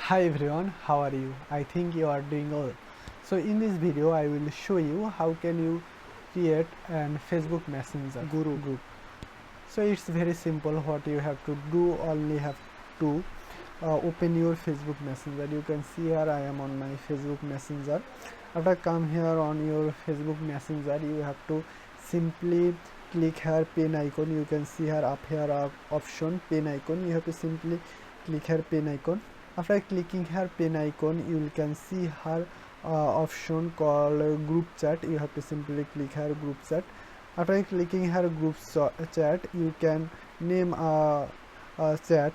Hi everyone, how are you? I think you are doing well. So in this video I will show you how can you create an Facebook Messenger group. So it's very simple. What you have to do, only have to open your Facebook Messenger. You can see here I am on my Facebook Messenger. After come here on your Facebook Messenger, you have to simply click here pen icon. You can see here up here option pen icon. You have to simply click here pen icon. After clicking here pen icon, you can see here option called group chat. You have to simply click here group chat. After clicking here group chat, you can name a chat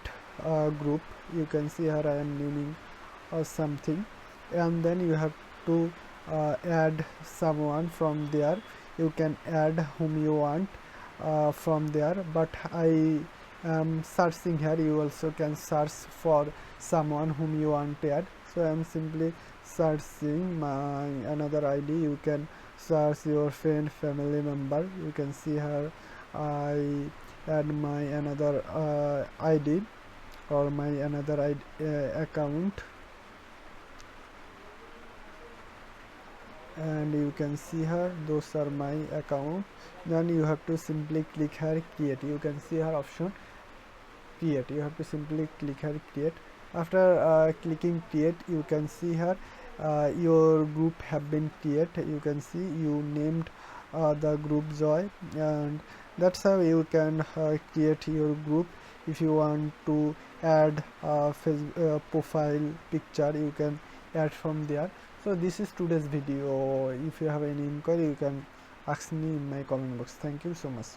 group. You can see here I am naming something, and then you have to add someone from there. You can add whom you want from there, but I am searching here. You also can search for someone whom you want to add. So I am simply searching my another ID. You can search your friend, family member. You can see here I add my another ID or my another account, and you can see here those are my account. Then you have to simply click here create. You can see here option create. You have to simply click here create. After clicking create, you can see here your group have been created. You can see you named the group Joy, and that's how you can create your group. If you want to add profile picture, you can add from there. So this is today's video. If you have any inquiry, you can ask me in my comment box. Thank you so much.